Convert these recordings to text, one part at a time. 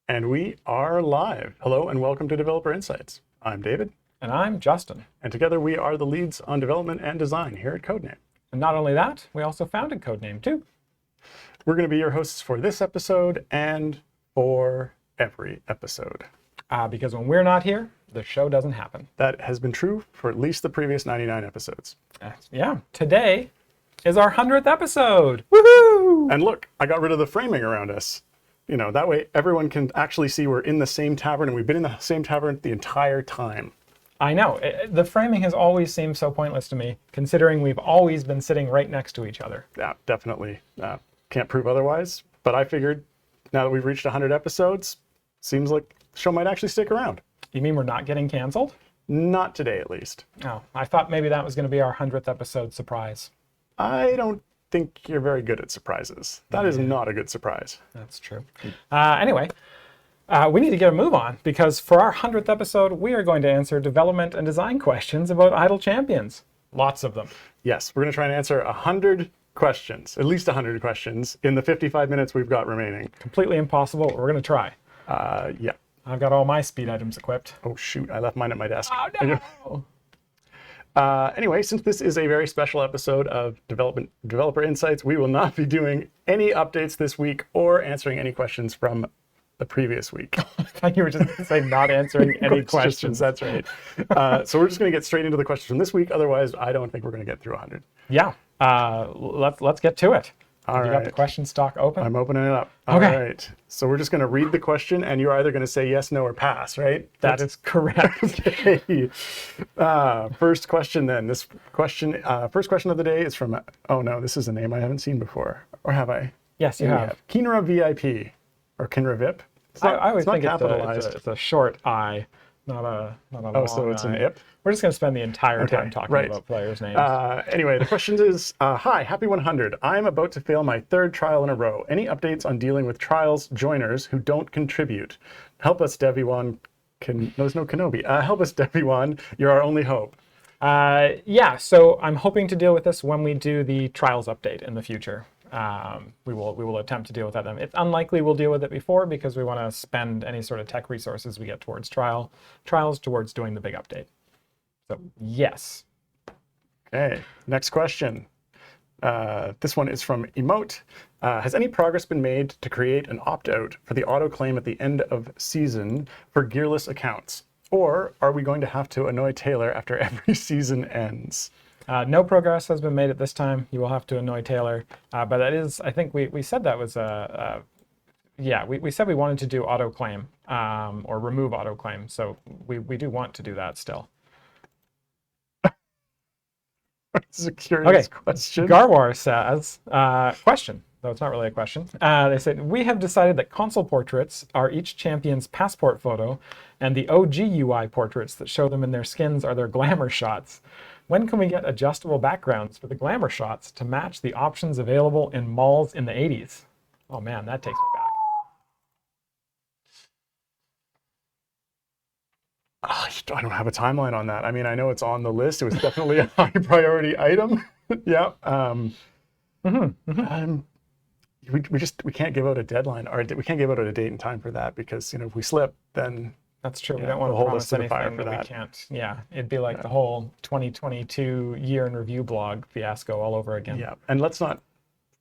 And we are live. Hello and welcome to Developer Insights. I'm David. And I'm Justin. And together we are the leads on development and design here at Codename. And not only that, we also founded Codename too. We're going to be your hosts for this episode and for every episode. Because when we're not here, the show doesn't happen. That has been true for at least the previous 99 episodes. Yeah. Today is our 100th episode. Woohoo! And look, I got rid of the framing around us. You know, that way everyone can actually see we're in the same tavern and we've been in the same tavern the entire time. I know. The framing has always seemed so pointless to me, considering we've always been sitting right next to each other. Yeah, definitely. Can't prove otherwise. But I figured now that we've reached 100 episodes, seems like the show might actually stick around. You mean we're not getting canceled? Not today, at least. Oh, I thought maybe that was going to be our 100th episode surprise. I don't think you're very good at surprises. That is not a good surprise. That's true. Anyway, we need to get a move on because for our 100th episode, we are going to answer development and design questions about idle champions. Lots of them. Yes, we're going to try and answer 100 questions, at least 100 questions, in the 55 minutes we've got remaining. Completely impossible, but we're going to try. Yeah. I've got all my speed items equipped. Oh, shoot. I left mine at my desk. Oh, no! Anyway, since this is a very special episode of Developer Insights, we will not be doing any updates this week or answering any questions from the previous week. I thought you were just going to say not answering any questions. That's right. So we're just going to get straight into the questions from this week. Otherwise, I don't think we're going to get through 100. Yeah. Let's get to it. All You right. got the question stock open? I'm opening it up. Okay. All right. So we're just going to read the question, and you're either going to say yes, no, or pass, right? That is correct. Okay. First question then. This question, first question of the day is from, oh no, this is a name I haven't seen before. Or have I? Yes, you have. Kinra VIP, or Kinra VIP. I always think capitalized. it's a short I, not a long Oh, so it's an I. IP? We're just going to spend the entire time talking right. about players' names. Anyway, the question is, hi, happy 100. I'm about to fail my third trial in a row. Any updates on dealing with trials joiners who don't contribute? Help us, Deviwan. There's no Kenobi. Help us, Deviwan. You're our only hope. Yeah, so I'm hoping to deal with this when we do the trials update in the future. We will attempt to deal with that then. It's unlikely we'll deal with it before because we want to spend any sort of tech resources we get towards trials towards doing the big update. So yes. Okay, next question. This one is from Emote. Has any progress been made to create an opt-out for the auto-claim at the end of season for gearless accounts? Or are we going to have to annoy Taylor after every season ends? No progress has been made at this time. You will have to annoy Taylor. But that is, I think we said that was we said we wanted to do auto-claim or remove auto-claim. So we do want to do that still. This is a curious question. Garwar says, question, though it's not really a question. They said, we have decided that console portraits are each champion's passport photo, and the OG UI portraits that show them in their skins are their glamour shots. When can we get adjustable backgrounds for the glamour shots to match the options available in malls in the 80s? Oh man, that takes me back. I don't have a timeline on that. I mean, I know it's on the list. It was definitely a high priority item. Yeah. We can't give out a deadline, or we can't give out a date and time for that because if we slip, then that's true. Yeah, we don't want to hold promise us to the fire anything for that we that. can't. Yeah, it'd be like the whole 2022 year in review blog fiasco all over again. Yeah, and let's not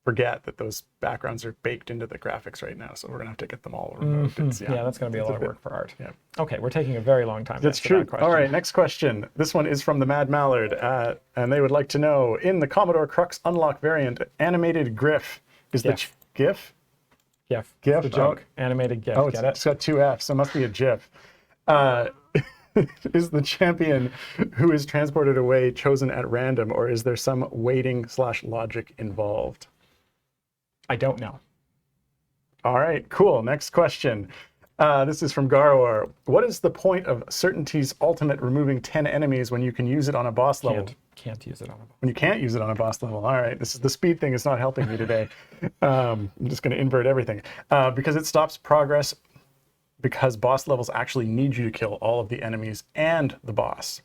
forget that those backgrounds are baked into the graphics right now, so we're gonna have to get them all removed. Yeah, that's going to be a lot of work for art. Yeah. Okay, we're taking a very long time. That's to true. answer that question. All right, next question. This one is from the Mad Mallard, and they would like to know, in the Commodore Crux Unlock variant, animated GIF is the GIF? GIF. GIF? The joke. Animated GIF. Oh, Get it? it's got two Fs, so it must be a GIF. Is the champion who is transported away chosen at random, or is there some weighting/logic involved? I don't know. All right, cool. Next question. This is from Garwar. What is the point of Certainty's ultimate removing 10 enemies when you can use it on a boss level? Can't use it on a boss. When you can't use it on a boss level. All right, this is the speed thing is not helping me today. I'm just going to invert everything. Because it stops progress because boss levels actually need you to kill all of the enemies and the boss.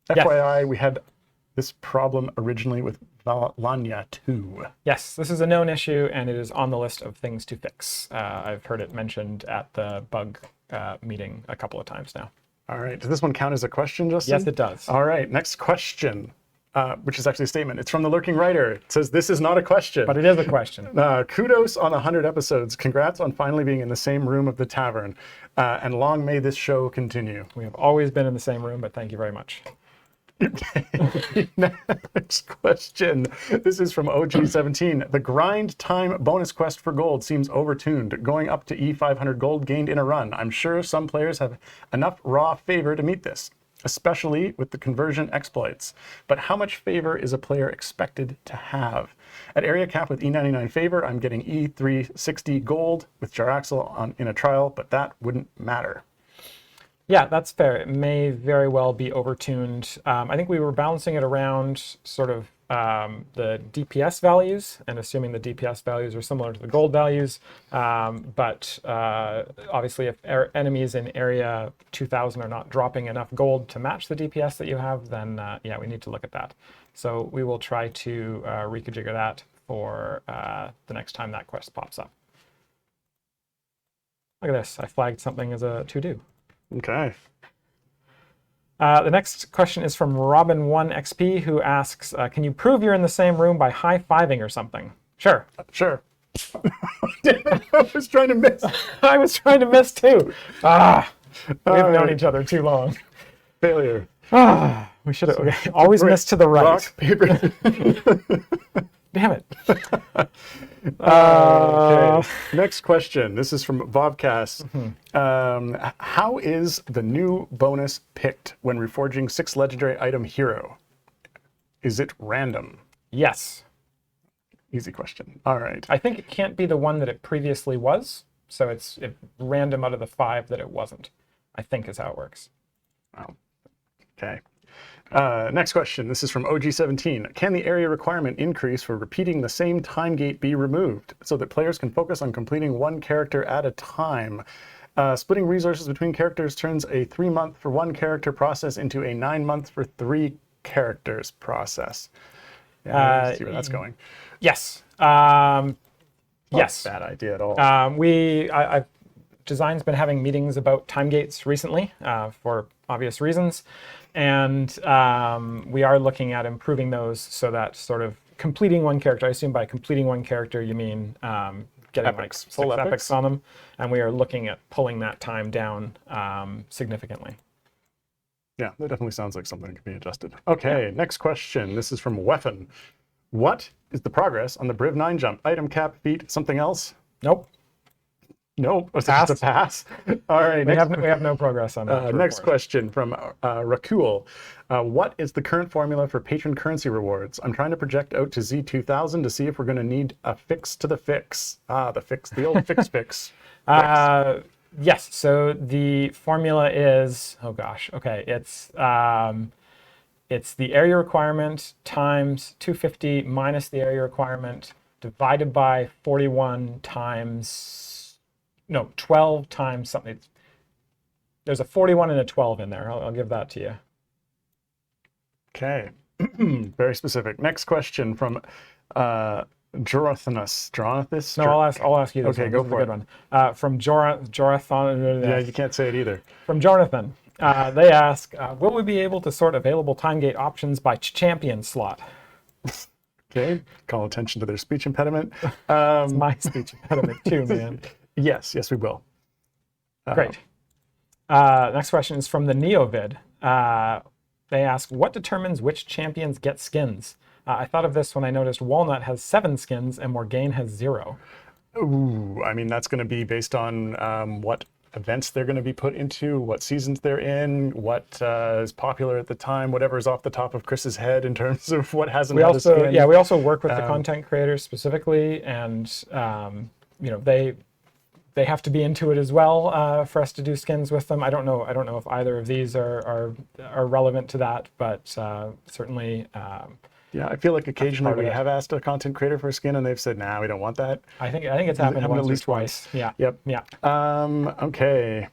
FYI, we had this problem originally with Lanya 2. Yes, this is a known issue, and it is on the list of things to fix. I've heard it mentioned at the bug meeting a couple of times now. All right. Does this one count as a question, Justin? Yes, it does. All right. Next question, which is actually a statement. It's from the Lurking Writer. It says, this is not a question. But it is a question. Kudos on 100 episodes. Congrats on finally being in the same room of the tavern. And long may this show continue. We have always been in the same room, but thank you very much. Next question. This is from OG17. The grind time bonus quest for gold seems overtuned, going up to E500 gold gained in a run. I'm sure some players have enough raw favor to meet this, especially with the conversion exploits. But how much favor is a player expected to have? At area cap with E99 favor, I'm getting E360 gold with Jaraxel in a trial, but that wouldn't matter. Yeah, that's fair. It may very well be overtuned. I think we were balancing it around sort of the DPS values, and assuming the DPS values are similar to the gold values. But obviously, if enemies in area 2000 are not dropping enough gold to match the DPS that you have, then yeah, we need to look at that. So we will try to reconfigure that for the next time that quest pops up. Look at this. I flagged something as a to-do. Okay. The next question is from Robin1XP, who asks, can you prove you're in the same room by high-fiving or something? Sure. Sure. I was trying to miss. I was trying to miss too. We've known each other too long. Failure. We should have always missed to the right. Rock, paper. Damn it. Okay. Next question. This is from Vovcast. How is the new bonus picked when reforging 6 legendary item hero? Is it random? Yes. Easy question. All right. I think it can't be the one that it previously was. So it's random out of the 5 that it wasn't, I think is how it works. Wow. Okay. Next question. This is from OG17. Can the area requirement increase for repeating the same time gate be removed so that players can focus on completing one character at a time? Splitting resources between characters turns a 3-month for one character process into a 9-month for 3 characters process. Yeah, see where that's going. Yes. Yes. Bad idea at all. Design's been having meetings about time gates recently for obvious reasons. And we are looking at improving those so that sort of completing one character, I assume by completing one character, you mean getting epics. like Full 6 epics? epics on them. And we are looking at pulling that time down significantly. Yeah, that definitely sounds like something that can be adjusted. Okay, Next question. This is from Weapon. What is the progress on the Briv 9 jump? Item cap, feat, something else? Nope. Nope. Was it just a pass? All right. We have no progress on that. Next question from Rakul. What is the current formula for patron currency rewards? I'm trying to project out to Z2000 to see if we're going to need a fix to the fix. The old fix. Yes. So the formula is, oh gosh, okay. It's the area requirement times 250 minus the area requirement divided by 41 times. No, 12 times something. There's a 41 and a 12 in there. I'll give that to you. Okay. Very specific. Next question from Jorathus. No, I'll ask you this Okay, one. go This is for a it. good one. From Jorathon. Yeah, you can't say it either. From Jonathan. They ask, will we be able to sort available time gate options by champion slot? Okay. Call attention to their speech impediment. It's my speech impediment too, man. Yes, we will. Great. Next question is from the Neovid. They ask, what determines which champions get skins? I thought of this when I noticed Walnut has 7 skins and Morgaine has 0. Ooh, I mean, that's going to be based on what events they're going to be put into, what seasons they're in, what is popular at the time, whatever is off the top of Chris's head in terms of what hasn't had a skin. Yeah, we also work with the content creators specifically, and they have to be into it as well for us to do skins with them. I don't know if either of these are relevant to that, but certainly. Yeah, I feel like occasionally we have asked a content creator for a skin and they've said, "Nah, we don't want that." I think it's happened once at least or twice. Yeah. Yep. Yeah. Okay.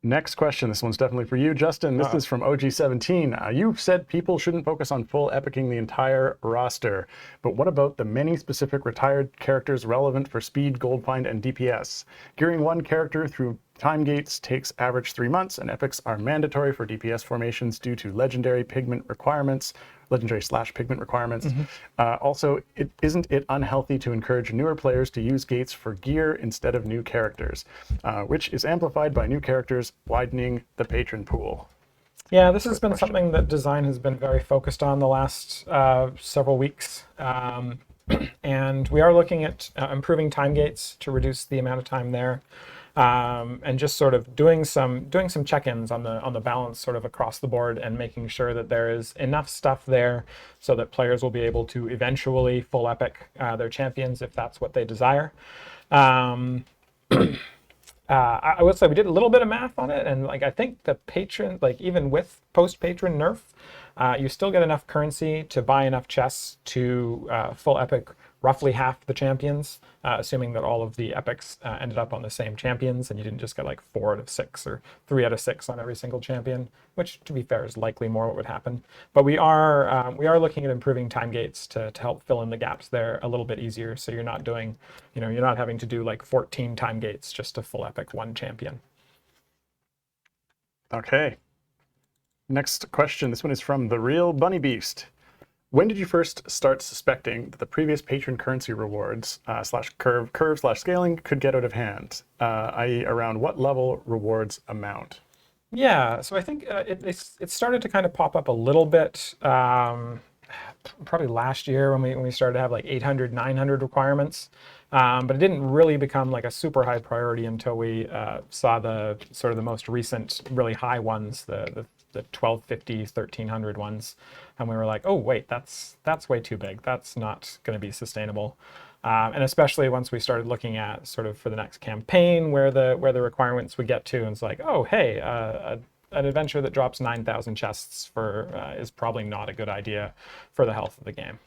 Next question. This one's definitely for you, Justin. This is from OG17. You've said people shouldn't focus on full epicing the entire roster, but what about the many specific retired characters relevant for speed, gold find, and DPS? Gearing one character through time gates takes average 3 months, and epics are mandatory for DPS formations due to legendary pigment requirements. Legendary/pigment requirements. Also, isn't it unhealthy to encourage newer players to use gates for gear instead of new characters, which is amplified by new characters widening the patron pool? Yeah, this has been something that design has been very focused on the last several weeks. And we are looking at improving time gates to reduce the amount of time there. And just sort of doing some check-ins on the balance sort of across the board, and making sure that there is enough stuff there so that players will be able to eventually full epic their champions if that's what they desire. I would say we did a little bit of math on it, and like I think the patron, like even with post-patron nerf, you still get enough currency to buy enough chests to full epic roughly half the champions, assuming that all of the epics ended up on the same champions and you didn't just get like 4 out of 6 or 3 out of 6 on every single champion, which to be fair is likely more what would happen. But we are looking at improving time gates to help fill in the gaps there a little bit easier, so you're not doing, you're not having to do like 14 time gates just to full epic one champion. Okay. Next question. This one is from The Real Bunny Beast. When did you first start suspecting that the previous patron currency rewards /curve/scaling could get out of hand, i.e. around what level rewards amount? Yeah, so I think it started to kind of pop up a little bit probably last year when we started to have like 800, 900 requirements. But it didn't really become like a super high priority until we saw the sort of the most recent really high ones, the 1250, 1300 ones, and we were like, oh wait, that's way too big. That's not going to be sustainable. And especially once we started looking at sort of for the next campaign where the requirements would get to, and it's like, oh hey, an adventure that drops 9,000 chests is probably not a good idea for the health of the game.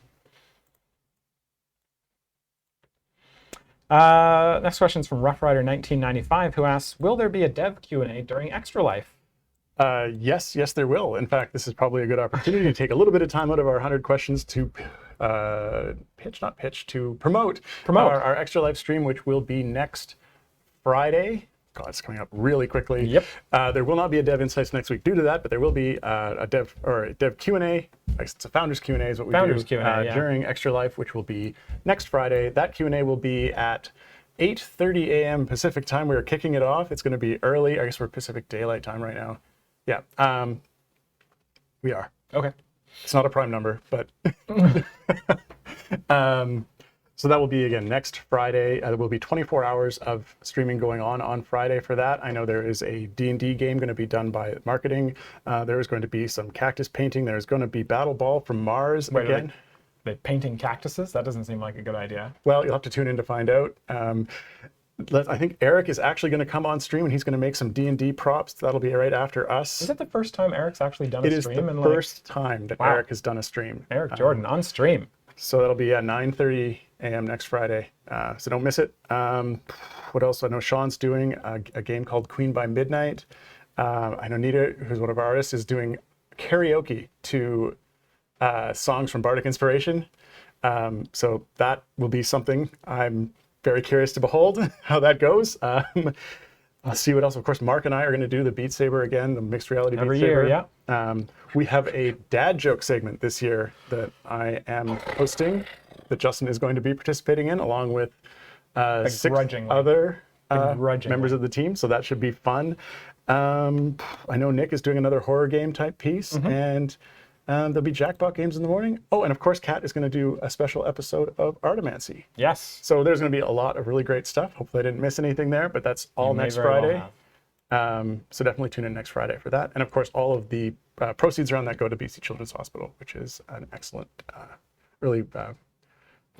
Next question is from Rough Rider 1995, who asks, will there be a dev Q&A during Extra Life? Yes, there will. In fact, this is probably a good opportunity to take a little bit of time out of our 100 questions to promote our Extra Life stream, which will be next Friday. God, it's coming up really quickly. Yep. There will not be a Dev Insights next week due to that, but there will be a Dev Q&A. It's a Founders Q&A is what we do during Extra Life, which will be next Friday. That Q&A will be at 8:30 a.m. Pacific time. We're kicking it off. It's going to be early. I guess we're Pacific Daylight Time right now. Yeah, we are. Okay. It's not a prime number, but so that will be again next Friday. There will be 24 hours of streaming going on Friday for that. I know there is a D&D game going to be done by marketing. There is going to be some cactus painting. There's going to be Battle Ball from Mars again. They're painting cactuses? That doesn't seem like a good idea. Well, you'll have to tune in to find out. I think Eric is actually going to come on stream, and he's going to make some D&D props. That'll be right after us. Is it the first time Eric's actually done a stream? It is the first time that Eric has done a stream. Eric Jordan on stream. So that'll be at 9:30 a.m. next Friday. So don't miss it. What else? I know Sean's doing a game called Queen by Midnight. I know Nita, who's one of our artists, is doing karaoke to songs from Bardic Inspiration. So that will be something I'm very curious to behold how that goes. I'll see what else. Of course, Mark and I are going to do the Beat Saber again, the mixed reality Beat Saber. Every year, yeah. We have a dad joke segment this year that I am hosting, that Justin is going to be participating in, along with 6 other members of the team. So that should be fun. I know Nick is doing another horror game type piece, and there'll be jackpot games in the morning. Oh, and of course, Kat is going to do a special episode of Artimancy. Yes. So there's going to be a lot of really great stuff. Hopefully I didn't miss anything there, but that's all next Friday. So definitely tune in next Friday for that. And of course, all of the proceeds around that go to BC Children's Hospital, which is an excellent, really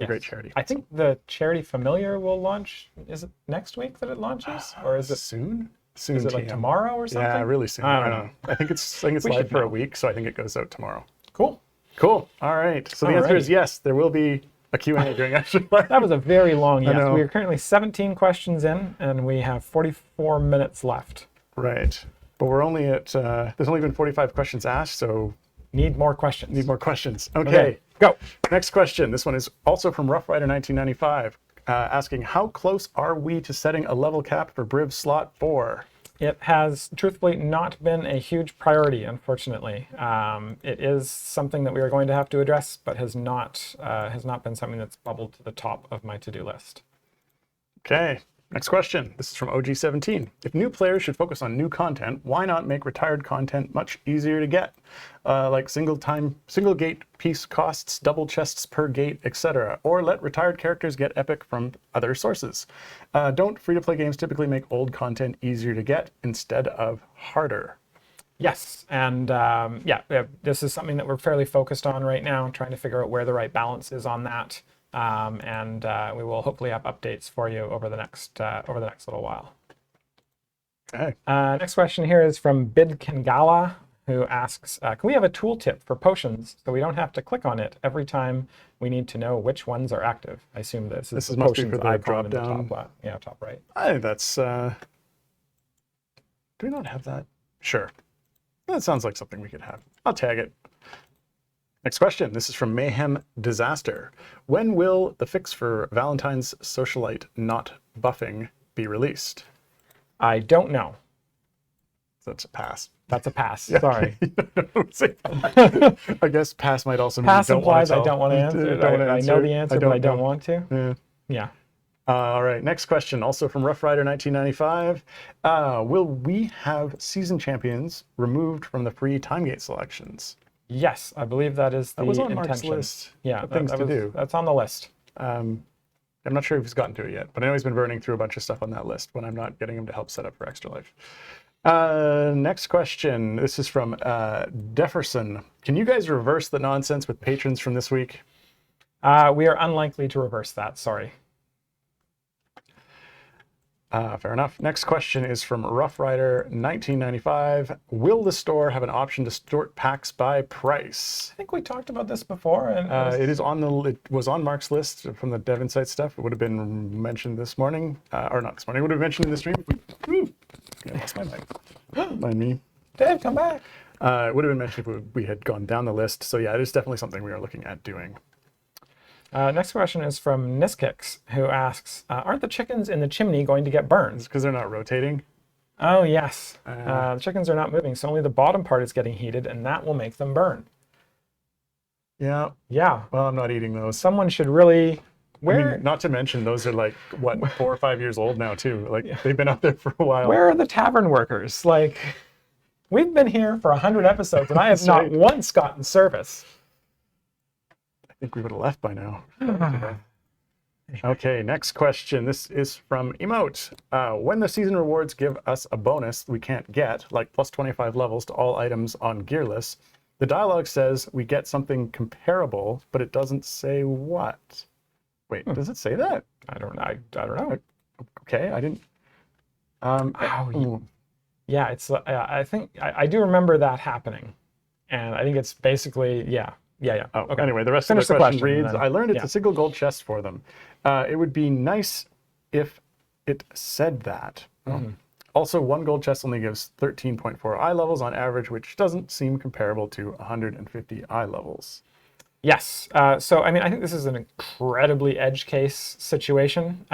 great charity. I think the charity Familiar will launch. Is it next week that it launches? Or is it soon? Is it like tomorrow or something? Yeah, really soon. I don't know. I think it's live for a week, so I think it goes out tomorrow. Cool. All right. So the answer is yes, there will be a Q&A during Extra Life. That was a very long yes. We are currently 17 questions in, and we have 44 minutes left. Right. But we're only at, there's only been 45 questions asked, so Need more questions. need more questions. Okay. Okay, go. Next question. This one is also from Rough Rider 1995, asking, how close are we to setting a level cap for Briv Slot 4? It has truthfully not been a huge priority, unfortunately. It is something that we are going to have to address, but has not been something that's bubbled to the top of my to-do list. Okay. Next question. This is from OG17. If new players should focus on new content, why not make retired content much easier to get? Like single gate piece costs, double chests per gate, etc. Or let retired characters get epic from other sources. Don't free-to-play games typically make old content easier to get instead of harder? Yes, and yeah, this is something that we're fairly focused on right now, trying to figure out where the right balance is on that. And we will hopefully have updates for you over the next little while. Okay. Next question here is from Bid Kangala, who asks, can we have a tooltip for potions so we don't have to click on it every time we need to know which ones are active? I assume this is the must be potions for the icon in the drop-down. top left. Yeah, top right. I think that's, do we not have that? Sure. That sounds like something we could have. I'll tag it. Next question. This is from Mayhem Disaster. When will the fix for Valentine's Socialite not buffing be released? I don't know. So that's a pass. That's a pass. Yeah. Sorry. I guess pass might also mean Pass you don't want implies to I tell. don't want to answer. Don't wanna I know the answer, but I don't know. want to. Yeah. Yeah. All right, next question, also from Rough Rider 1995. Will we have season champions removed from the free time gate selections? Yes, I believe that is the That was on intention. Mark's list Yeah, of things to do. That's on the list. I'm not sure if he's gotten to it yet, but I know he's been burning through a bunch of stuff on that list when I'm not getting him to help set up for Extra Life. Next question. This is from Jefferson. Can you guys reverse the nonsense with patrons from this week? We are unlikely to reverse that. Sorry. Fair enough. Next question is from Rough Rider 1995. Will the store have an option to sort packs by price? I think we talked about this before. And It was on Mark's list from the Dev Insight stuff. It would have been mentioned this morning, or not this morning. It would have been mentioned in the stream. I lost my mic. Mind me. Dave, come back. It would have been mentioned if we had gone down the list. So yeah, it is definitely something we are looking at doing. Next question is from Niskix, who asks, aren't the chickens in the chimney going to get burned? It's because they're not rotating. Oh, yes. The chickens are not moving, so only the bottom part is getting heated, and that will make them burn. Yeah. Yeah. Well, I'm not eating those. Someone should really... I mean, not to mention those are like, what, 4 or 5 years old now, too. Like, they've been out there for a while. Where are the tavern workers? Like, we've been here for 100 episodes, and I have not once gotten service. I think we would have left by now. Okay, next question. This is from Emote. When the season rewards give us a bonus we can't get, like plus 25 levels to all items on Gearless, the dialogue says we get something comparable, but it doesn't say what. Wait, does it say that? I don't know. Okay, I didn't. Yeah, it's. I think I do remember that happening, and I think it's basically yeah. Oh, okay. Anyway, the rest Finish of the the question question, reads, then. I learned it's a single gold chest for them. It would be nice if it said that. Also, 1 gold chest only gives 13.4 eye levels on average, which doesn't seem comparable to 150 eye levels. Yes. So, I mean, I think this is an incredibly edge case situation.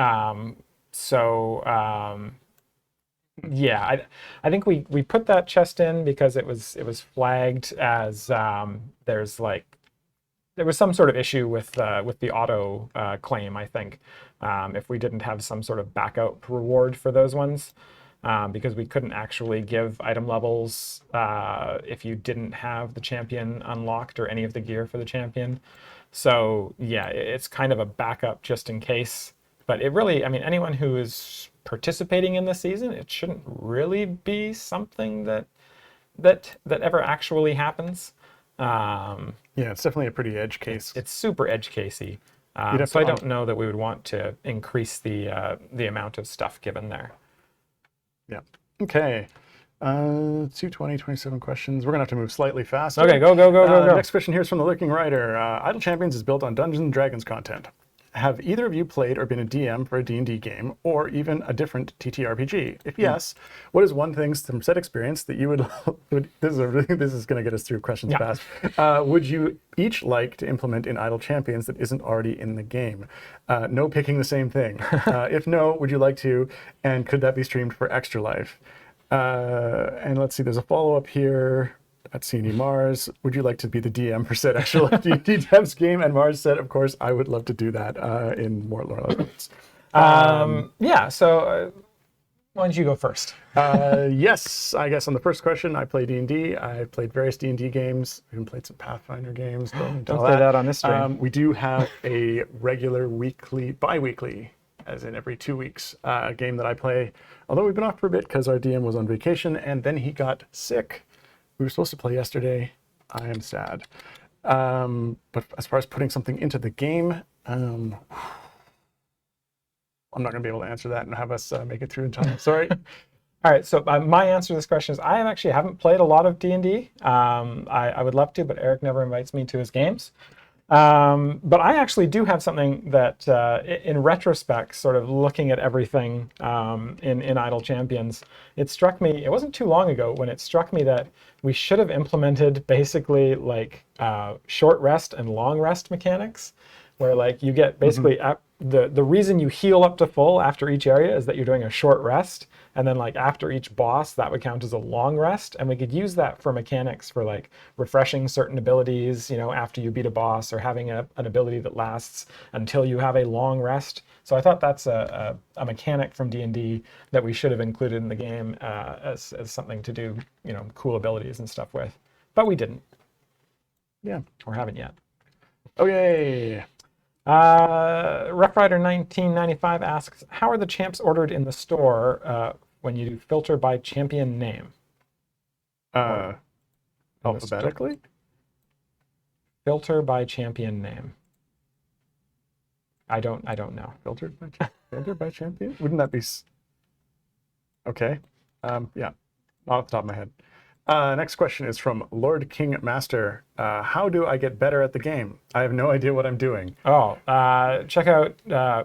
Yeah, I think we put that chest in because it was flagged as there was some sort of issue with the auto claim, I think, if we didn't have some sort of backup reward for those ones, because we couldn't actually give item levels if you didn't have the champion unlocked or any of the gear for the champion. So yeah, it's kind of a backup just in case. But it really, I mean, anyone who is participating in this season, it shouldn't really be something that ever actually happens. Yeah, it's definitely a pretty edge case. It's super edge casey. So I don't know that we would want to increase the amount of stuff given there. Yeah. Okay. 27 questions. We're gonna have to move slightly faster. Okay, go. Next question here is from the Lurking Rider. Idle Champions is built on Dungeons and Dragons content. have either of you played or been a DM for a D&D game, or even a different TTRPG? If yes, what is one thing from said experience that you this is going to get us through questions fast. Would you each like to implement in Idle Champions that isn't already in the game? No picking the same thing. If no, would you like to? And could that be streamed for Extra Life? And let's see, there's a follow-up here. At CNE Mars, would you like to be the DM for said Extra Life D&D devs game? And Mars said, of course, I would love to do that in more Lorelai's. Yeah, so why don't you go first? Yes, I guess on the first question, I play D&D. I played various D&D games. I even played some Pathfinder games. Don't say that on this stream. We do have a regular bi-weekly, as in every 2 weeks, game that I play. Although we've been off for a bit because our DM was on vacation and then he got sick. We were supposed to play yesterday. I am sad. But as far as putting something into the game, I'm not going to be able to answer that and have us make it through in time. Sorry. All right, so my answer to this question is I haven't played a lot of D&D. I would love to, but Eric never invites me to his games. But I actually do have something that, in retrospect, sort of looking at everything in Idle Champions, it struck me, it wasn't too long ago when it struck me that we should have implemented basically like short rest and long rest mechanics, where like you get basically the reason you heal up to full after each area is that you're doing a short rest. And then like after each boss, that would count as a long rest. And we could use that for mechanics for like refreshing certain abilities, you know, after you beat a boss, or having an ability that lasts until you have a long rest. So I thought that's a mechanic from D&D that we should have included in the game as something to do, you know, cool abilities and stuff with. But we didn't. Yeah. Or haven't yet. Okay. Rough Rider 1995 asks, how are the champs ordered in the store when you do filter by champion name? Alphabetically? Filter by champion name. I don't know. Filtered by champion? Wouldn't that be... Okay. Yeah. Not off the top of my head. Next question is from Lord King Master. How do I get better at the game? I have no idea what I'm doing. Oh, check out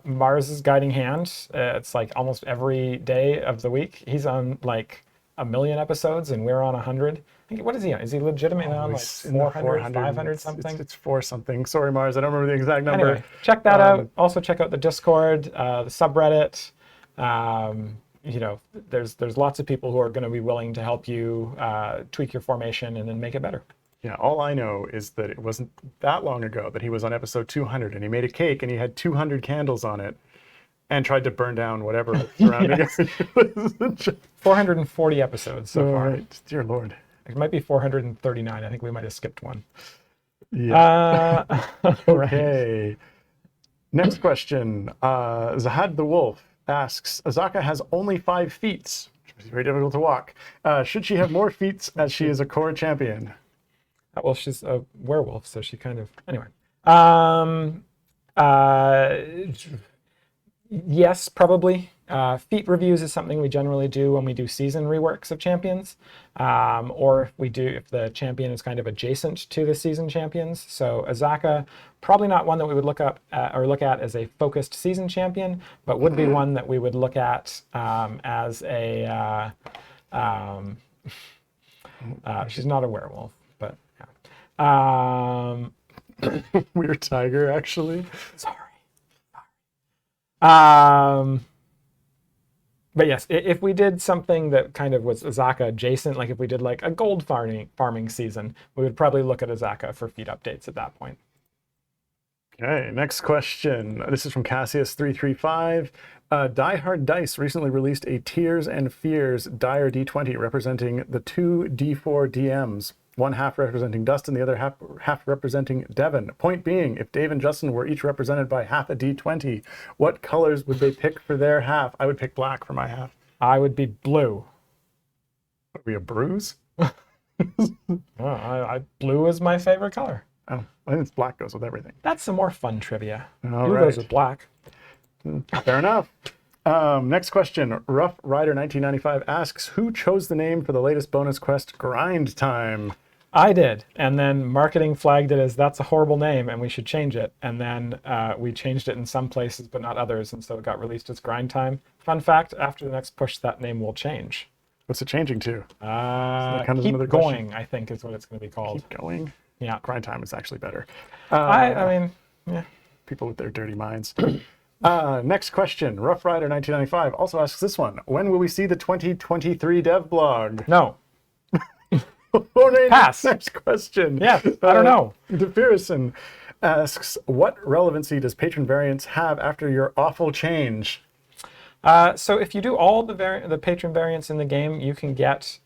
Mars's Guiding Hand. It's like almost every day of the week. He's on like 1 million episodes and we're on 100. What is he on? Is he legitimately on like 400, 500 something? It's 4 something. Sorry, Mars. I don't remember the exact number. Anyway, check that out. Also check out the Discord, the subreddit. You know, there's lots of people who are going to be willing to help you tweak your formation and then make it better. Yeah, all I know is that it wasn't that long ago that he was on episode 200 and he made a cake and he had 200 candles on it and tried to burn down whatever was surrounding it. 440 episodes so far. Right. Dear Lord. It might be 439. I think we might have skipped one. Yeah. Okay. Right. Next question. Zahad the Wolf asks, Azaka has only 5 feet, which is very difficult to walk. Should she have more feet as she is a core champion? Well, she's a werewolf, so she kind of... Anyway. Yes, probably. Feat reviews is something we generally do when we do season reworks of champions, or if the champion is kind of adjacent to the season champions. So Azaka, probably not one that we would look at as a focused season champion, but would be one that we would look at as a. She's not a werewolf, but yeah. Weird tiger, actually. Sorry. But yes, if we did something that kind of was Azaka adjacent, like if we did like a gold farming season, we would probably look at Azaka for feat updates at that point. Okay, next question. This is from Cassius335. Die Hard Dice recently released a Tears and Fears Dire D20 representing the 2 D4 DMs. One half representing Dustin, the other half representing Devin. Point being, if Dave and Justin were each represented by half a D20, what colors would they pick for their half? I would pick black for my half. I would be blue. Would be a bruise? Blue is my favorite color. Oh, I think it's black goes with everything. That's some more fun trivia. All blue right. goes with black. Fair enough. Next question. Rough Rider 1995 asks, who chose the name for the latest bonus quest, Grind Time? I did, and then marketing flagged it as that's a horrible name and we should change it. And then we changed it in some places but not others, and so it got released as Grind Time. Fun fact, after the next push, that name will change. What's it changing to? Keep another going, question? I think is what it's going to be called. Keep going? Yeah. Grind Time is actually better. I mean, yeah. People with their dirty minds. Next question. Rough Rider 1995 also asks this one. When will we see the 2023 dev blog? No. Pass. Next question. Yeah, I don't know. DeFerrison asks, what relevancy does patron variants have after your awful change? So if you do all the patron variants in the game, you can get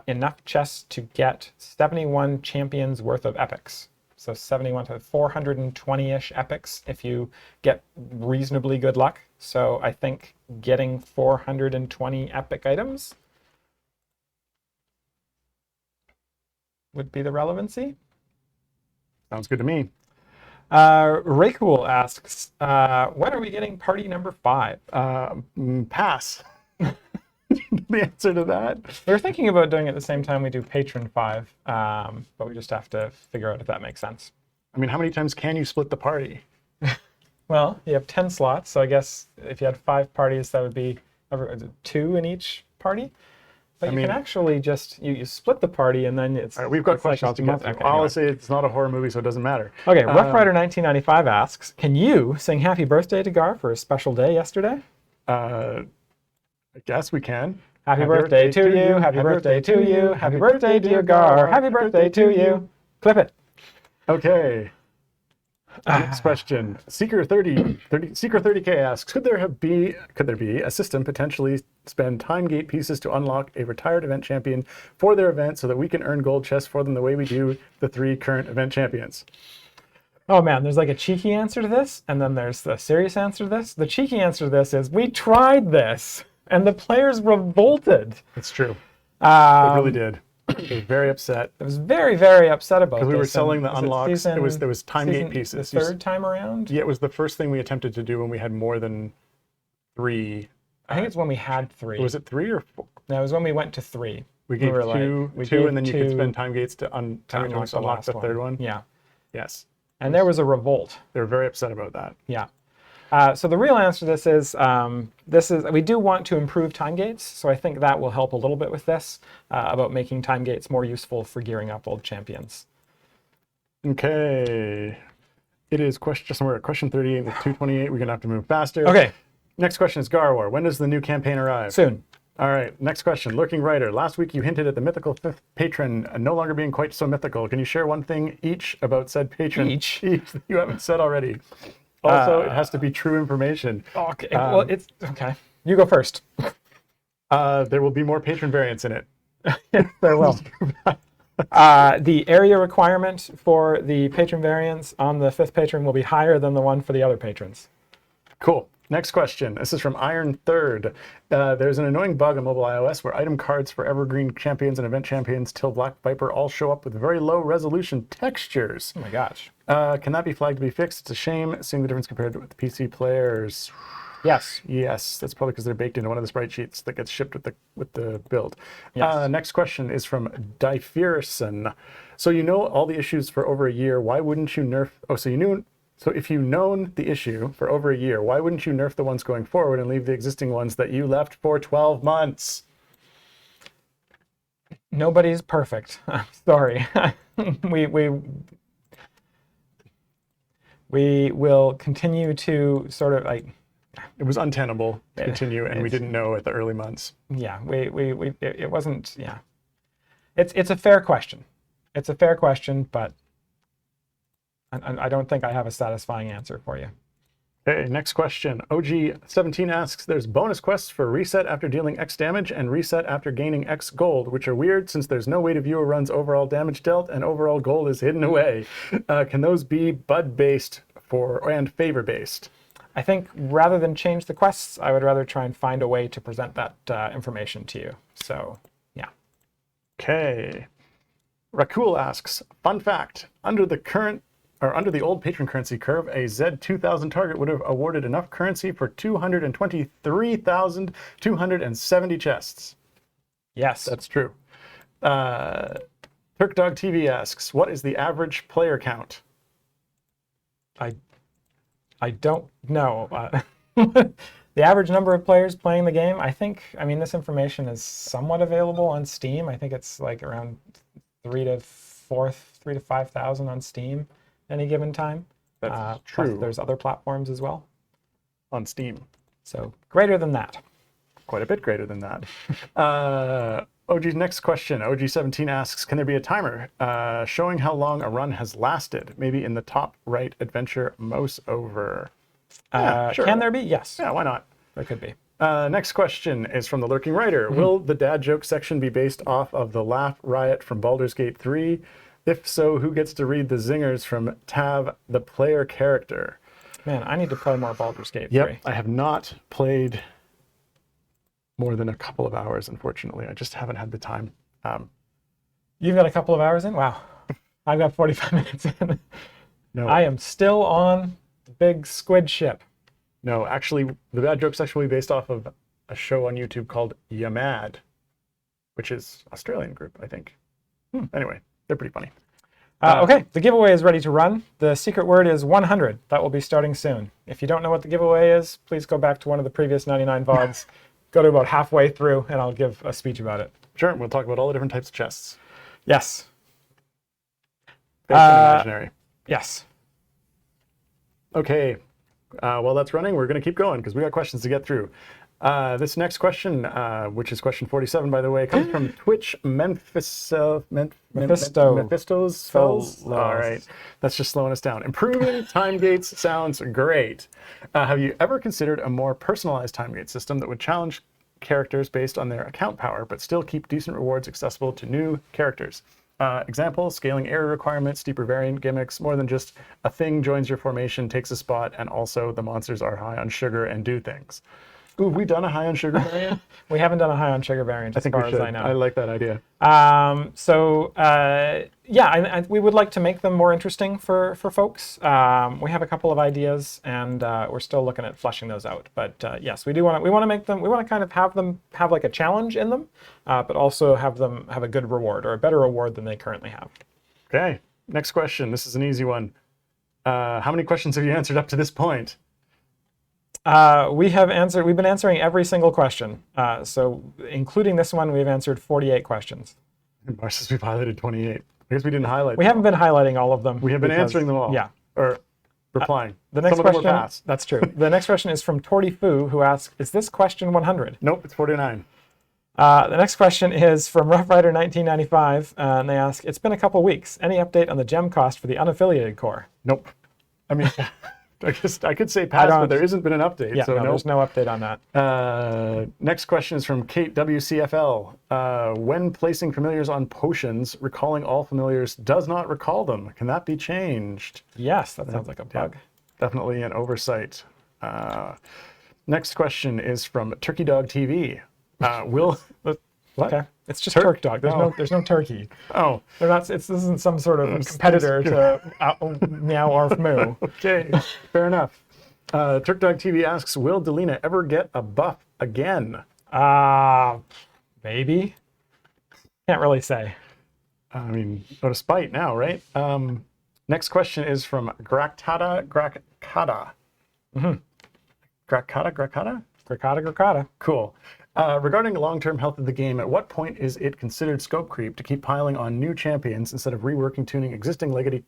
enough chests to get 71 champions worth of epics. So 71 to 420-ish epics if you get reasonably good luck. So I think getting 420 epic items would be the relevancy. Sounds good to me. Raycool asks, when are we getting party number 5? Pass. The answer to that. We were thinking about doing it at the same time we do Patron 5, but we just have to figure out if that makes sense. I mean, how many times can you split the party? Well, you have 10 slots, so I guess if you had 5 parties, that would be 2 in each party. But you can actually just, you split the party and then it's... All right, we've got questions to get through. Okay, I'll say it's not a horror movie, so it doesn't matter. Okay, Rough Rider 1995 asks, can you sing Happy Birthday to Gar for a special day yesterday? I guess we can. Happy birthday to you, happy birthday to you, happy birthday dear Gar, happy birthday to you. Clip it. Okay. Next question. Seeker30K asks, could there be a system potentially spend time gate pieces to unlock a retired event champion for their event so that we can earn gold chests for them the way we do the 3 current event champions? Oh man, there's like a cheeky answer to this, and then there's the serious answer to this. The cheeky answer to this is, we tried this, and the players revolted. It's true. They really did. They were very upset. I was very, very upset about this. Because we were selling the unlocks. There was time gate pieces. The third time around? Yeah, it was the first thing we attempted to do when we had more than 3. I think it's when we had 3. Was it 3 or 4? No, it was when we went to 3. We gave two, and then you could spend time gates to unlock the third one. Yeah. Yes. And there was a revolt. They were very upset about that. Yeah. So the real answer to this is we do want to improve time gates, so I think that will help a little bit with this, about making time gates more useful for gearing up old champions. Okay. It is we're at question 38 with 228. We're going to have to move faster. Okay. Next question is Garwar. When does the new campaign arrive? Soon. All right. Next question. Lurking Writer. Last week you hinted at the mythical 5th patron no longer being quite so mythical. Can you share one thing each about said patron? Each that you haven't said already. Also, it has to be true information. Okay. Well, it's okay. You go first. There will be more patron variants in it. Yes, there will. The area requirement for the patron variants on the 5th patron will be higher than the one for the other patrons. Cool. Next question. This is from Iron Third. There's an annoying bug on mobile iOS where item cards for evergreen champions and event champions till Black Viper all show up with very low resolution textures. Oh my goch. Can that be flagged to be fixed? It's a shame seeing the difference compared with the PC players. Yes. Yes, that's probably because they're baked into one of the sprite sheets that gets shipped with the build. Yes. Next question is from Dyferson. So you know all the issues for over a year. Why wouldn't you nerf? Oh, so if you've known the issue for over a year, why wouldn't you nerf the ones going forward and leave the existing ones that you left for 12 months? Nobody's perfect. I'm sorry. We will continue to sort of like... It was untenable to continue, and we didn't know at the early months. Yeah, it wasn't, yeah. It's a fair question. It's a fair question, but I don't think I have a satisfying answer for you. Okay, next question. OG17 asks, there's bonus quests for reset after dealing X damage and reset after gaining X gold, which are weird since there's no way to view a run's overall damage dealt and overall gold is hidden away. Can those be bud-based and favor-based? I think rather than change the quests, I would rather try and find a way to present that information to you. So, yeah. Okay. Rakul asks, fun fact, under the old patron currency curve, a Z2000 target would have awarded enough currency for 223,270 chests. Yes. That's true. Turkdog TV asks, what is the average player count? I don't know. The average number of players playing the game, I mean, this information is somewhat available on Steam. I think it's like around 3,000 to 5,000 on Steam any given time. That's Plus true. there's other platforms as well. On Steam. So greater than that. Quite a bit greater than that. OG's next question. OG17 asks, can there be a timer showing how long a run has lasted? Maybe in the top right adventure mouse over. Yeah, sure. Can there be? Yes. Yeah, why not? There could be. Next question is from the Lurking Writer. Will the dad joke section be based off of the laugh riot from Baldur's Gate 3? If so, who gets to read the zingers from Tav, the player character? Man, I need to play more Baldur's Gate 3. Yep, I have not played more than a couple of hours, unfortunately. I just haven't had the time. You've got a couple of hours in? Wow. I've got 45 minutes in. No, I am still on the big squid ship. No, actually, the bad joke's actually based off of a show on YouTube called Yamad, which is Australian group, I think. Anyway, they're pretty funny. Okay, the giveaway is ready to run. The secret word is 100. That will be starting soon. If you don't know what the giveaway is, please go back to one of the previous 99 VODs. Go to about halfway through, and I'll give a speech about it. Sure, we'll talk about all the different types of chests. Yes. Based and imaginary. Yes. Okay, while that's running, we're going to keep going because we got questions to get through. This next question, which is question 47, by the way, comes from Twitch Mephistos. All right, that's just slowing us down. Improving time gates sounds great. Have you ever considered a more personalized time gate system that would challenge characters based on their account power, but still keep decent rewards accessible to new characters? Example, scaling area requirements, deeper variant gimmicks, more than just a thing joins your formation, takes a spot, and also the monsters are high on sugar and do things. Ooh, have we done a high on sugar variant? We haven't done a high on sugar variant as far as I know. I like that idea. Yeah, we would like to make them more interesting for folks. We have a couple of ideas, and we're still looking at fleshing those out. But yes, we want to make them. We want to kind of have them have like a challenge in them, but also have them have a good reward or a better reward than they currently have. Okay, next question. This is an easy one. How many questions have you answered up to this point? We've been answering every single question. So including this one, we've answered 48 questions. Marsh says we've highlighted 28. I guess we didn't highlight We haven't been highlighting all of them. We have been answering them all. Yeah. Or replying. The next Some of them question, were passed. that's true. The next question is from Torty Fu, who asks, is this question 100? Nope, it's 49. The next question is from Rough Rider 1995, and they ask, it's been a couple weeks. Any update on the gem cost for the unaffiliated core? Nope. I mean, I guess I could say pass, but there hasn't been an update. Yeah, so no, there's no update on that. Next question is from Kate WCFL. When placing familiars on potions, recalling all familiars does not recall them. Can that be changed? Yes, that sounds like a bug. Yeah, definitely an oversight. Next question is from Turkey Dog TV. What? Okay, it's just Turk Dog. There's no turkey. Oh, They're not. This isn't some sort of competitor to Meow or Moo. Okay, fair enough. Turk Dog TV asks, will Delina ever get a buff again? Maybe. Can't really say. I mean, out of spite now, right? Next question is from Grakata. Grakata. Cool. Regarding the long-term health of the game, at what point is it considered scope creep to keep piling on new champions instead of reworking tuning existing legacy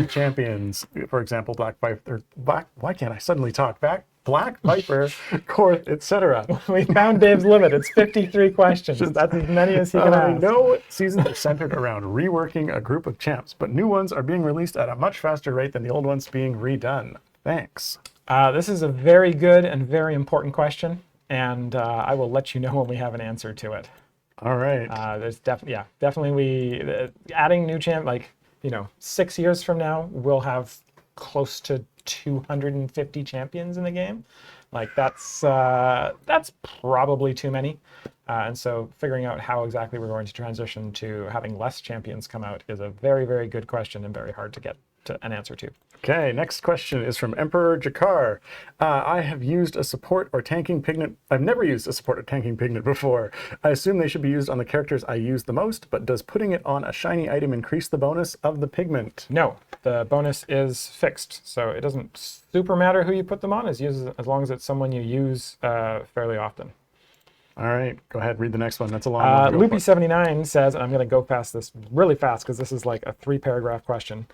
champions? For example, why can't I suddenly talk? Black Viper, Korth, etc. We found Dave's limit. It's 53 questions. That's as many as he can I ask. know seasons are centered around reworking a group of champs, but new ones are being released at a much faster rate than the old ones being redone. Thanks. This is a very good and very important question, and I will let you know when we have an answer to it. All right. There's definitely adding new champ, 6 years from now, we'll have close to 250 champions in the game. That's probably too many. And so figuring out how exactly we're going to transition to having less champions come out is a very, very good question and very hard to get an answer to. Okay, next question is from Emperor Jakar. I have used a support or tanking pigment. I've never used a support or tanking pigment before. I assume they should be used on the characters I use the most, but does putting it on a shiny item increase the bonus of the pigment? No, the bonus is fixed, so it doesn't super matter who you put them on, as long as it's someone you use fairly often. All right, go ahead, read the next one. That's a long one. Loopy79 says, and I'm going to go past this really fast because this is like a 3-paragraph question.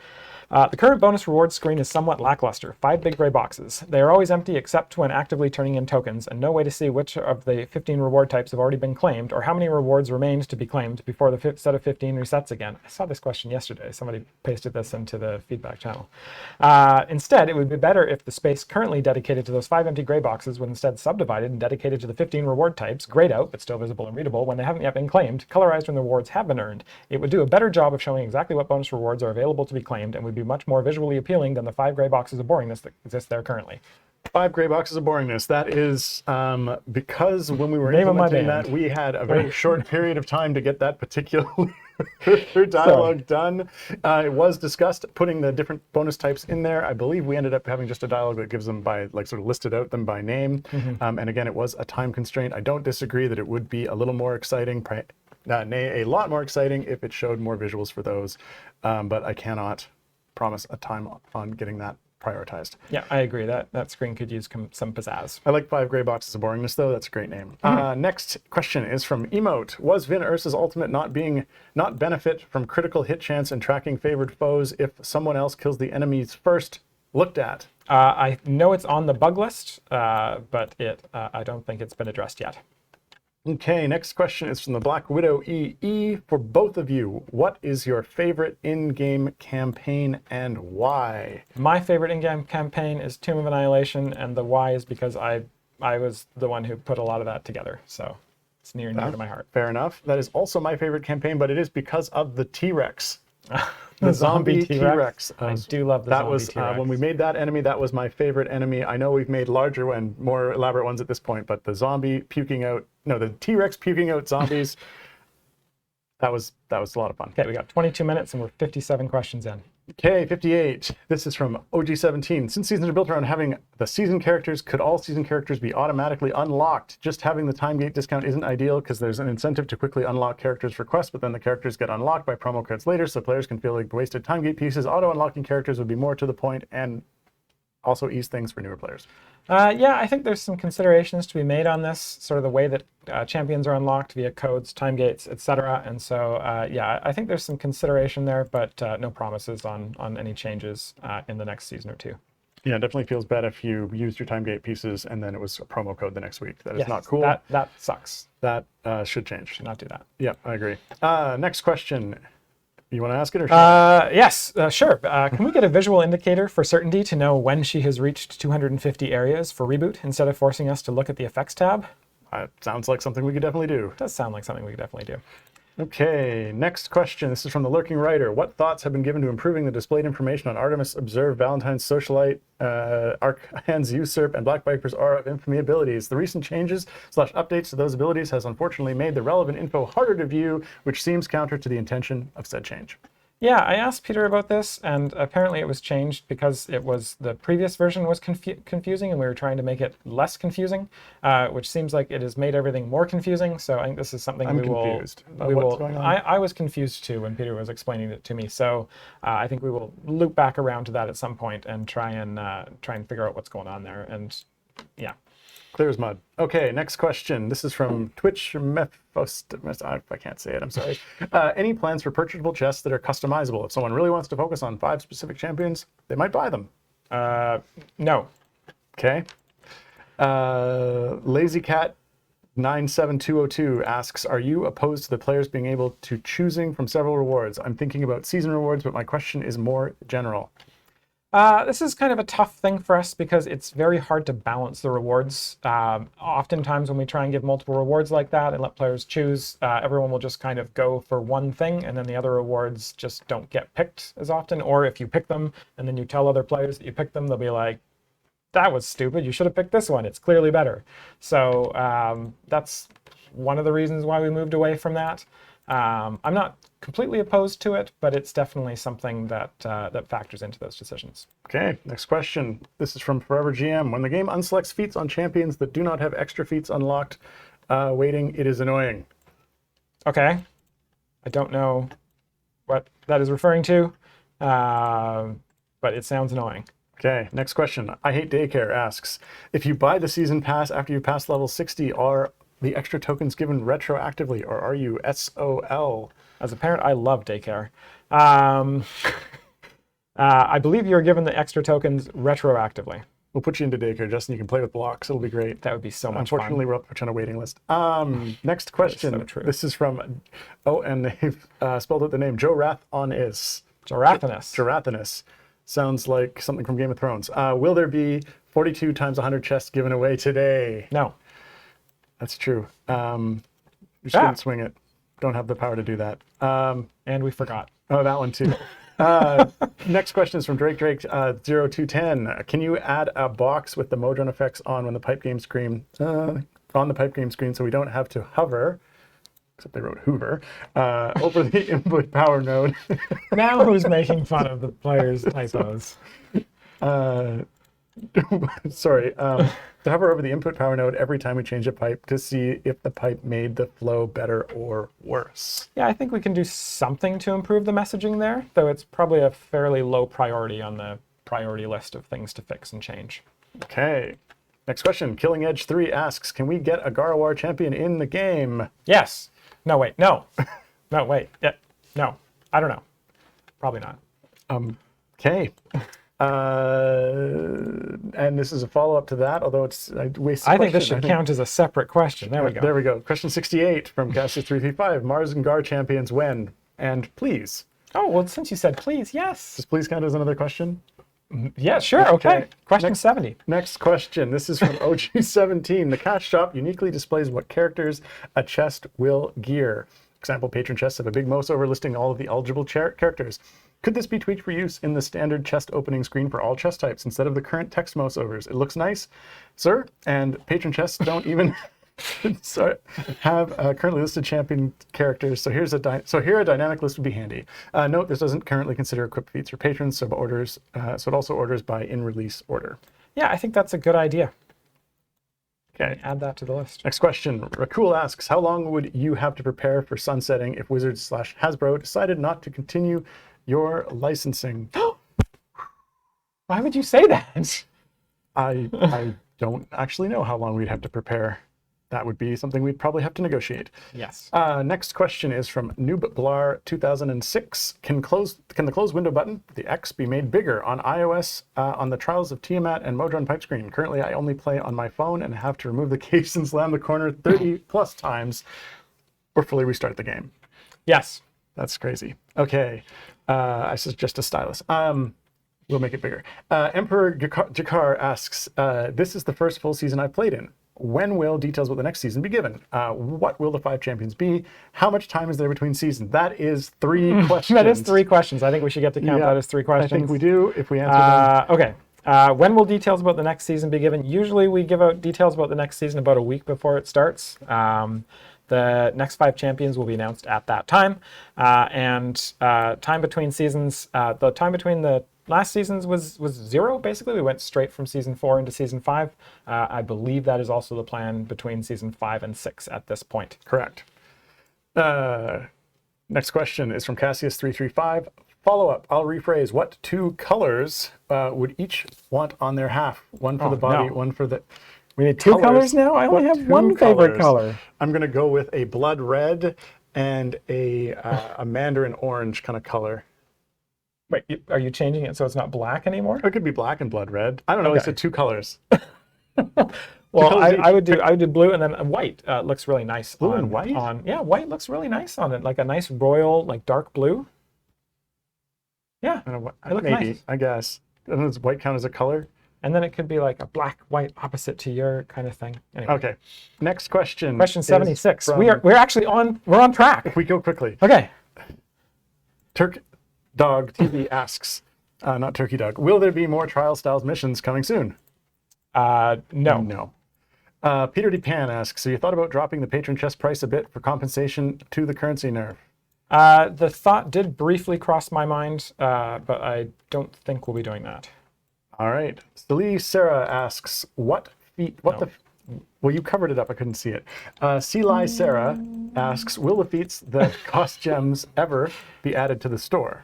The current bonus rewards screen is somewhat lackluster. 5 big gray boxes. They are always empty except when actively turning in tokens, and no way to see which of the 15 reward types have already been claimed, or how many rewards remained to be claimed before the set of 15 resets again. I saw this question yesterday. Somebody pasted this into the feedback channel. Instead, it would be better if the space currently dedicated to those 5 empty gray boxes would instead subdivided and dedicated to the 15 reward types, grayed out but still visible and readable when they haven't yet been claimed, colorized when the rewards have been earned. It would do a better job of showing exactly what bonus rewards are available to be claimed, and would be much more visually appealing than the 5 gray boxes of boringness that exist there currently. 5 gray boxes of boringness. That is because when we were implementing that, we had a very short period of time to get that particular dialogue done. It was discussed putting the different bonus types in there. I believe we ended up having just a dialogue that gives them by, like, sort of listed out them by name. And again, it was a time constraint. I don't disagree that it would be a little more exciting, nay, a lot more exciting if it showed more visuals for those. But I cannot promise a time on getting that prioritized. Yeah, I agree. That screen could use some pizzazz. I like 5 gray boxes of boringness, though. That's a great name. Next question is from Emote. Was Vin Ursa's ultimate not benefit from critical hit chance and tracking favored foes if someone else kills the enemies first looked at? I know it's on the bug list, but I don't think it's been addressed yet. Okay, next question is from the Black Widow EE. For both of you, what is your favorite in-game campaign and why? My favorite in-game campaign is Tomb of Annihilation, and the why is because I was the one who put a lot of that together, so it's near and dear to my heart. Fair enough. That is also my favorite campaign, but it is because of the T-Rex. The zombie T-Rex. I do love the zombie T-Rex. That was when we made that enemy, that was my favorite enemy. I know we've made larger and more elaborate ones at this point, but the T-Rex puking out zombies, that was a lot of fun. Okay, we got 22 minutes and we're 57 questions in. Okay, 58. This is from OG17. Since seasons are built around having the season characters, could all season characters be automatically unlocked? Just having the time gate discount isn't ideal because there's an incentive to quickly unlock characters for quests, but then the characters get unlocked by promo codes later, so players can feel like wasted time gate pieces. Auto-unlocking characters would be more to the point and also ease things for newer players. Yeah, I think there's some considerations to be made on this, sort of the way that champions are unlocked via codes, time gates, etc. And so, yeah, I think there's some consideration there, but no promises on any changes in the next season or two. Yeah, it definitely feels bad if you used your time gate pieces and then it was a promo code the next week. That is Yes, not cool. That sucks. That should change. Should not do that. Yeah, I agree. Next question. You want to ask it or should Yes, sure. Can we get a visual indicator for certainty to know when she has reached 250 areas for reboot instead of forcing us to look at the effects tab? Sounds like something we could definitely do. It does sound like something we could definitely do. Okay, next question. This is from the Lurking Writer. What thoughts have been given to improving the displayed information on Artemis, Observe, Valentine's Socialite, Arkhan's Usurp, and Black Viper's Aura of Infamy abilities? The recent changes / updates to those abilities has unfortunately made the relevant info harder to view, which seems counter to the intention of said change. Yeah, I asked Peter about this, and apparently it was changed because the previous version was confusing, and we were trying to make it less confusing, which seems like it has made everything more confusing. So I think this is something I'm confused. What's going on? I was confused too when Peter was explaining it to me. So I think we will loop back around to that at some point and try and figure out what's going on there. And yeah. Clear as mud. Okay, next question. This is from Twitch I can't say it, I'm sorry. Any plans for purchasable chests that are customizable? If someone really wants to focus on 5 specific champions, they might buy them. No. Okay. LazyCat 97202 asks, are you opposed to the players being able to choosing from several rewards? I'm thinking about season rewards, but my question is more general. This is kind of a tough thing for us because it's very hard to balance the rewards. Oftentimes when we try and give multiple rewards like that and let players choose, everyone will just kind of go for one thing and then the other rewards just don't get picked as often. Or if you pick them and then you tell other players that you picked them, they'll be like, that was stupid, you should have picked this one, it's clearly better. So that's one of the reasons why we moved away from that. I'm not completely opposed to it, but it's definitely something that that factors into those decisions. Okay, next question. This is from Forever GM. When the game unselects feats on champions that do not have extra feats unlocked waiting, it is annoying. Okay, I don't know what that is referring to, but it sounds annoying. Okay, next question. I Hate Daycare asks, if you buy the season pass after you pass level 60, are the extra tokens given retroactively, or are you SOL? As a parent, I love daycare. I believe you're given the extra tokens retroactively. We'll put you into daycare, Justin. You can play with blocks. It'll be great. That would be so much Unfortunately, fun. we're put you on a waiting list. Next question. so true. This is from, and they've spelled out the name, Joe Rathonis. Jorathanus. Sounds like something from Game of Thrones. Will there be 42 times 100 chests given away today? No. That's true. You just didn't swing it. Don't have the power to do that. And we forgot. Oh, that one too. Next question is from Drake0210. Can you add a box with the Modron effects on when the pipe game screen on the pipe game screen so we don't have to hover? Except they wrote Hoover over the input power node. Now who's making fun of the players' typos? Sorry. To hover over the input power node every time we change a pipe to see if the pipe made the flow better or worse. Yeah, I think we can do something to improve the messaging there, though it's probably a fairly low priority on the priority list of things to fix and change. Okay. Next question. Killing Edge 3 asks, can we get a Garwar champion in the game? Yes. No, wait. No. No, wait. Yeah. No. I don't know. Probably not. Okay. And this is a follow-up to that, although it's a waste of I think this question. should count as a separate question. There we go. There we go. Question 68 from Cassius335. Mars and Gar champions when? And please. Oh, well, since you said please, yes. Does please count as another question? Yeah, sure. Okay. Question 70. Next question. This is from OG17. The cash shop uniquely displays what characters a chest will gear. Example, patron chests have a big mouse over listing all of the eligible characters. Could this be tweaked for use in the standard chest opening screen for all chest types instead of the current text mouse overs? It looks nice, sir, and patron chests don't even have currently listed champion characters. So here a dynamic list would be handy. Note this doesn't currently consider equipped feats for patrons, so it also orders by in-release order. Yeah, I think that's a good idea. Okay. Add that to the list. Next question. Rakul asks, how long would you have to prepare for sunsetting if Wizards/Hasbro decided not to continue your licensing? Why would you say that? I don't actually know how long we'd have to prepare. That would be something we'd probably have to negotiate. Yes. Next question is from NoobBlar2006. Can the close window button, the X, be made bigger on iOS on the Trials of Tiamat and Modron pipe screen? Currently, I only play on my phone and have to remove the case and slam the corner 30 plus times or fully restart the game. Yes. That's crazy. Okay. I suggest a stylus. We'll make it bigger. Emperor Jakar asks, this is the first full season I've played in. When will details about the next season be given? What will the 5 champions be? How much time is there between seasons? That is 3 questions. That is 3 questions. I think we should get to count that as 3 questions. I think we do if we answer them. Okay. When will details about the next season be given? Usually we give out details about the next season about a week before it starts. The next 5 champions will be announced at that time. Time between seasons, the time between the last seasons was 0, basically. We went straight from season 4 into season 5. I believe that is also the plan between season 5 and 6 at this point. Correct. Next question is from Cassius335. Follow-up, I'll rephrase. What 2 colors would each want on their half? One for the body, one for the... We need 2 colors now? I only have 1 favorite color. I'm going to go with a blood red and a mandarin orange kind of color. Wait, are you changing it so it's not black anymore? It could be black and blood red. I don't know. Okay. I said 2 colors. Well, I would do blue and then white. Looks really nice. Blue and white? Yeah, white looks really nice on it. Like a nice royal, like dark blue. Yeah, it looks maybe, nice. I guess. Does white count as a color? And then it could be like a black, white opposite to your kind of thing. Anyway. Okay. Next question. Question 76. We're actually on track. If we go quickly. Okay. Turk Dog TV asks, not Turkey Dog, will there be more trial styles missions coming soon? No. No. Peter DePan asks, so you thought about dropping the patron chest price a bit for compensation to the currency nerf? The thought did briefly cross my mind, but I don't think we'll be doing that. All right. Celie Sarah asks, well, you covered it up. I couldn't see it. Celie Sarah asks, will the feats that cost gems ever be added to the store?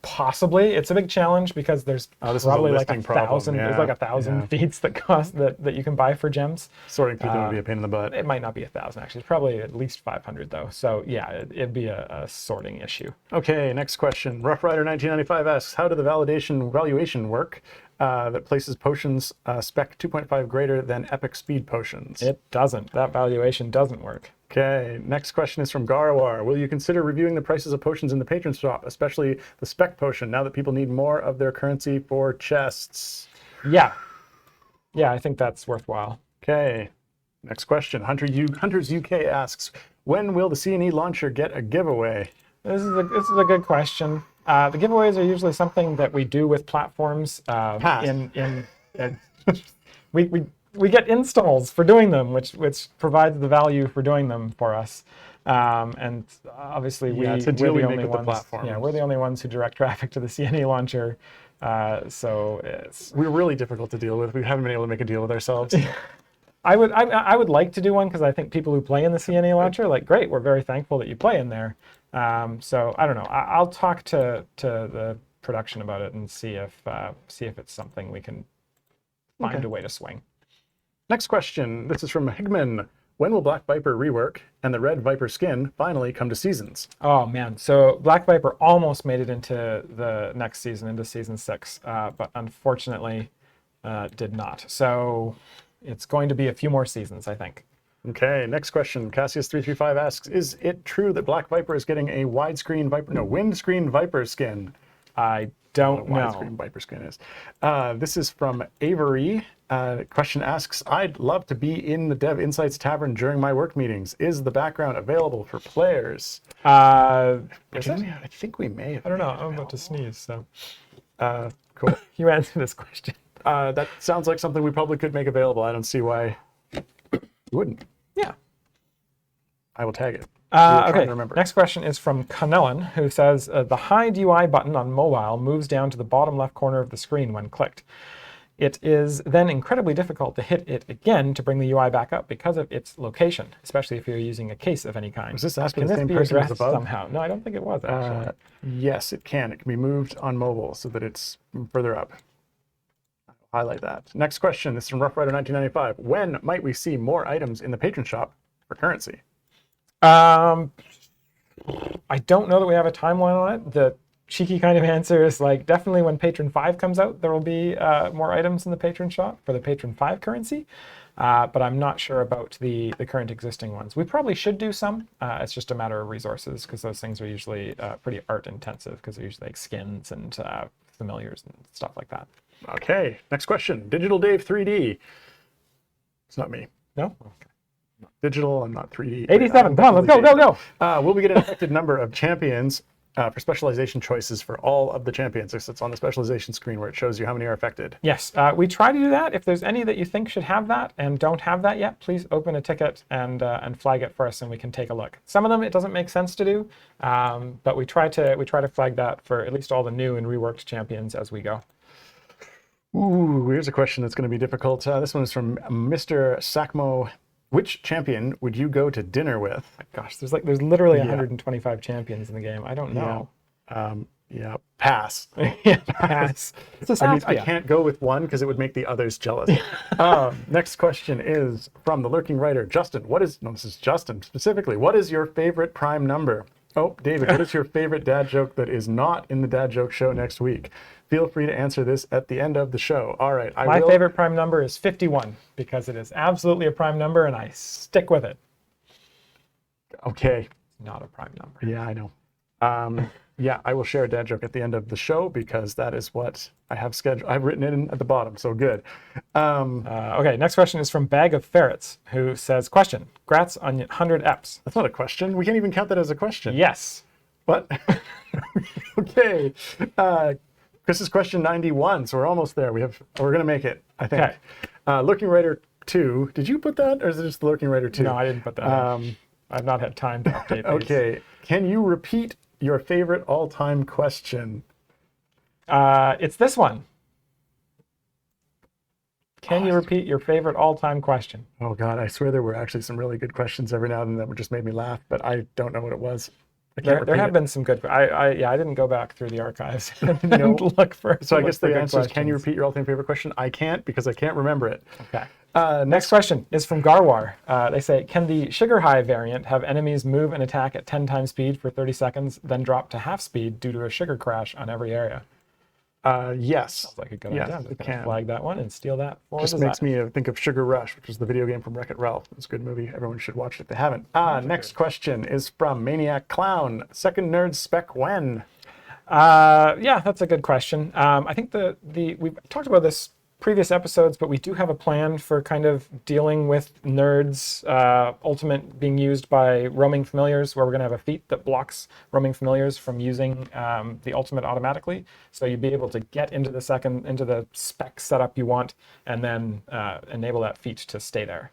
Possibly. It's a big challenge because there's probably like 1,000. Yeah. There's like 1,000 feats that cost that you can buy for gems. Sorting through them would be a pain in the butt. It might not be 1,000 actually. It's probably at least 500 though. So yeah, it'd be a sorting issue. Okay, next question. Rough Rider 1995 asks, how do the valuation work that places potions spec 2.5 greater than epic speed potions? It doesn't. That valuation doesn't work. Okay, next question is from Garwar. Will you consider reviewing the prices of potions in the patron shop, especially the spec potion, now that people need more of their currency for chests? Yeah. Yeah, I think that's worthwhile. Okay, next question. Hunters UK asks, when will the C&E launcher get a giveaway? This is a good question. The giveaways are usually something that we do with platforms. We get installs for doing them, which provides the value for doing them for us. And obviously, we're the only ones. Yeah, we're the only ones who direct traffic to the C&E launcher. So we're really difficult to deal with. We haven't been able to make a deal with ourselves. I would like to do one because I think people who play in the C&E launcher are like, great, we're very thankful that you play in there. So I don't know. I'll talk to the production about it and see if it's something we can find a way to swing. Next question. This is from Higman. When will Black Viper rework and the Red Viper skin finally come to seasons? Oh man, so Black Viper almost made it into the next season, into season 6, but unfortunately did not. So it's going to be a few more seasons, I think. Okay, next question. Cassius335 asks, is it true that Black Viper is getting a windscreen Viper skin? I don't know. Widescreen Viper skin is. This is from Avery. Question asks, I'd love to be in the Dev Insights Tavern during my work meetings. Is the background available for players? I think we may have. I don't know. I'm about to sneeze, so. Cool. You answer this question. That sounds like something we probably could make available. I don't see why you wouldn't. Yeah. I will tag it. Okay, next question is from Canellan, who says, the hide UI button on mobile moves down to the bottom left corner of the screen when clicked. It is then incredibly difficult to hit it again to bring the UI back up because of its location, especially if you're using a case of any kind. Was this asking the same person as above? Somehow? No, I don't think it was, actually. Yes, it can. It can be moved on mobile so that it's further up. I'll highlight that. Next question. This is from Rough Rider 1995. When might we see more items in the patron shop for currency? I don't know that we have a timeline on it. The cheeky kind of answer is like definitely when Patron 5 comes out, there will be more items in the Patron shop for the Patron 5 currency. But I'm not sure about the current existing ones. We probably should do some. It's just a matter of resources because those things are usually pretty art intensive because they're usually like skins and familiars and stuff like that. Okay, next question. Digital Dave 3D. It's not me. No? Okay. Digital, I'm not 3D. 87, come on, let's go. Will we get an affected number of champions for specialization choices for all of the champions? It's on the specialization screen where it shows you how many are affected. Yes, we try to do that. If there's any that you think should have that and don't have that yet, please open a ticket and flag it for us and we can take a look. Some of them it doesn't make sense to do, but we try to flag that for at least all the new and reworked champions as we go. Ooh, here's a question that's going to be difficult. This one is from Mr. Sakmo. Which champion would you go to dinner with? Gosh, there's literally 125 champions in the game. I don't know. Yeah, pass. Yeah, pass. I can't go with one because it would make the others jealous. Next question is from the lurking writer, Justin. This is Justin specifically. What is your favorite prime number? Oh, David, what is your favorite dad joke that is not in the dad joke show next week? Feel free to answer this at the end of the show. All right. My favorite prime number is 51 because it is absolutely a prime number and I stick with it. Okay. It's not a prime number. Yeah, I know. Yeah, I will share a dad joke at the end of the show because that is what I have scheduled. I've written it in at the bottom, so good. Okay, next question is from Bag of Ferrets, who says, question, grats on 100 EPs. That's not a question. We can't even count that as a question. Yes. What? Okay. This is question 91, so we're almost there. We're going to make it, I think. Okay. Lurking Writer 2. Did you put that, or is it just the Lurking Writer 2? No, I didn't put that in. I've not had time to update these. Okay. Can you repeat your favorite all-time question? It's this one. Can you repeat your favorite all-time question? Oh, God. I swear there were actually some really good questions every now and then that just made me laugh, but I don't know what it was. There have been some good. I didn't go back through the archives and look for. So I guess the good answer is, can you questions. repeat your all-time favorite question? I can't because I can't remember it. Okay. Next question is from Garwar. They say, can the Sugar High variant have enemies move and attack at 10 times speed for 30 seconds, then drop to half speed due to a sugar crash on every area? Yes. Sounds like a good Yes, idea. I'm it just going can. to flag that one and steal that for Just design. makes me think of Sugar Rush, which was the video game from Wreck-It Ralph. It's a good movie. Everyone should watch it if they haven't. Next question is from Maniac Clown. Second nerd spec when? Yeah, that's a good question. I think we've talked about this previous episodes, but we do have a plan for kind of dealing with nerds ultimate being used by roaming familiars, where we're going to have a feat that blocks roaming familiars from using the ultimate automatically. So you'd be able to get into the spec setup you want, and then enable that feat to stay there.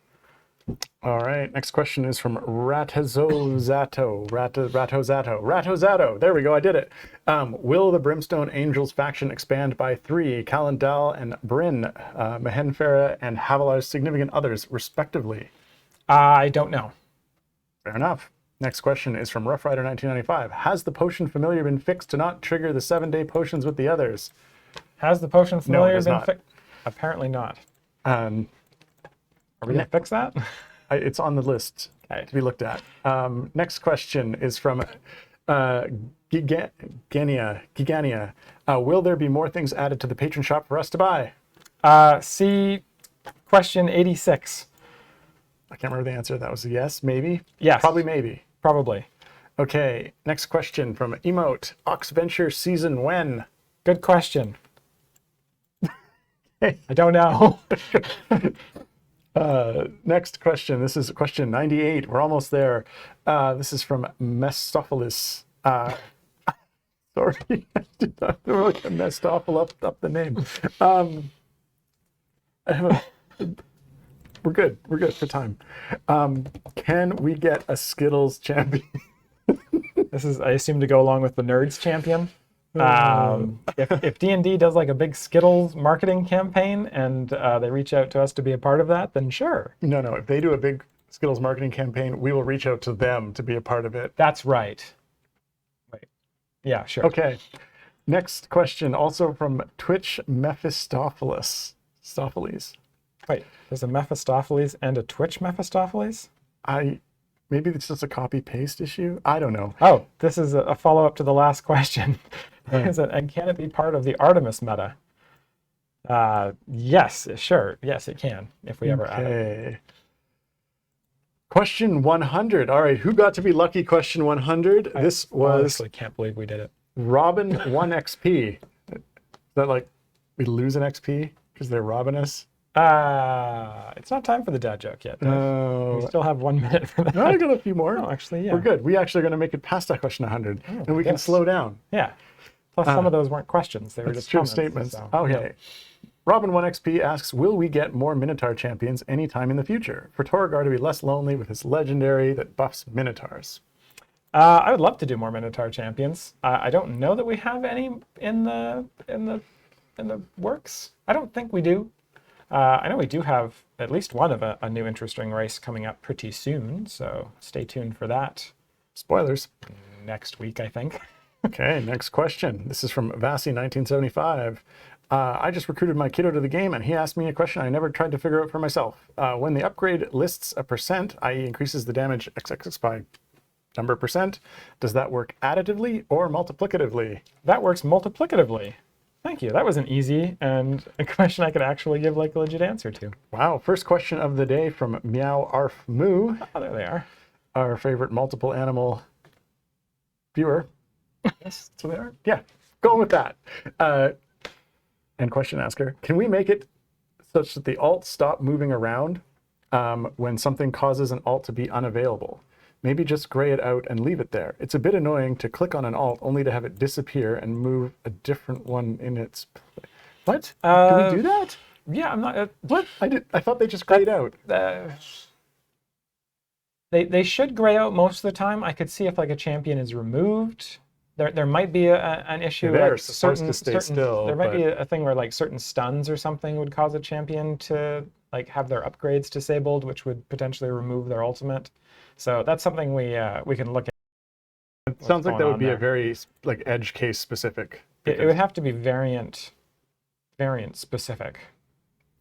All right. Next question is from Ratazozato. Ratazato. There we go. I did it. Will the Brimstone Angels faction expand by 3? Calendal and Bryn, Mahenfera and Havilar's significant others, respectively? I don't know. Fair enough. Next question is from Rough Rider 1995. Has the potion familiar been fixed to not trigger the 7-day potions with the others? Has the potion familiar does been not. fixed? Apparently not. Are we going to fix that? It's on the list Okay. to be looked at. Next question is from Gigania. Will there be more things added to the patron shop for us to buy? See question 86. I can't remember the answer. That was a yes, maybe? Yes. Probably maybe. Probably. Okay, next question from Emote. Oxventure season when? Good question. I don't know. Next question. This is question 98. We're almost there. This is from Mestopheles. Sorry, I did not really get Mestophel up the name. We're good. We're good for time. Can we get a Skittles champion? This is, I assume, to go along with the Nerds champion. If D&D does like a big Skittles marketing campaign and they reach out to us to be a part of that, then sure. No. If they do a big Skittles marketing campaign, we will reach out to them to be a part of it. That's right. Wait. Yeah, sure. Okay. Next question, also from Twitch Mephistopheles. Wait, there's a Mephistopheles and a Twitch Mephistopheles? Maybe it's just a copy paste issue. I don't know. Oh, this is a follow-up to the last question. And can it be part of the Artemis meta? Yes, sure. Yes, it can, if we ever add it. Okay. Question 100. All right, who got to be lucky? Question 100. This I was honestly can't believe we did it. Robin 1 XP. Is that like we lose an XP because they're robbing us? It's not time for the dad joke yet. Dave. No. We still have 1 minute for that. No, I got a few more. Oh, actually, yeah. We're good. We actually are going to make it past that question 100, and we can yes. slow down. Yeah. Plus, some of those weren't questions. They were That's just true comments, statements. so, Okay. Robin 1 XP asks, will we get more Minotaur champions anytime in the future? For Torgar to be less lonely with his legendary that buffs Minotaurs. I would love to do more Minotaur champions. I don't know that we have any in the works. I don't think we do. I know we do have at least one of a new interesting race coming up pretty soon, so stay tuned for that. Spoilers. Next week, I think. Okay, next question. This is from Vassy1975. I just recruited my kiddo to the game, and he asked me a question I never tried to figure out for myself. When the upgrade lists a percent, i.e. increases the damage XXX by number percent, does that work additively or multiplicatively? That works multiplicatively. Thank you. That was an easy and a question I could actually give like a legit answer to. Wow. First question of the day from Meow Arf Moo, Oh, there they are. our favorite multiple animal viewer. Yes, so they are. Yeah, going with that. And question asker, can we make it such that the alt stop moving around when something causes an alt to be unavailable? Maybe just gray it out and leave it there. It's a bit annoying to click on an alt only to have it disappear and move a different one in its place. What? Can we do that? Yeah, I'm not. What? I thought they just grayed out. They should gray out most of the time. I could see if like a champion is removed. There might be an issue They're like supposed to stay still, there might but- be a thing where like certain stuns or something would cause a champion to like have their upgrades disabled, which would potentially remove their ultimate. So that's something we can look at. It sounds like that would be there. a very like edge case specific. It would have to be variant specific.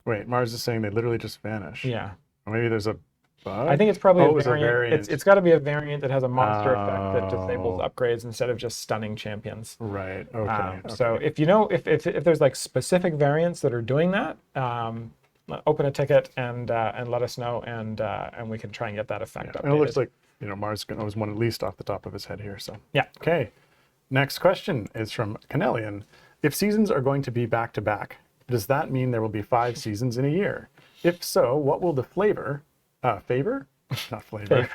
Wait, Mars is saying they literally just vanish. Yeah. Or maybe there's a bug. I think it's probably Oh, a it was variant. It's got to be a variant that has a monster effect that disables Oh. upgrades instead of just stunning champions. Right. Okay. So if you know if there's like specific variants that are doing that, open a ticket and let us know, and we can try and get that effect And it looks updated. like Mars knows one at least off the top of his head here. So Yeah. Okay. Next question is from Canelian. If seasons are going to be back to back, does that mean there will be 5 seasons in a year? If so, what will the favor? Not flavor.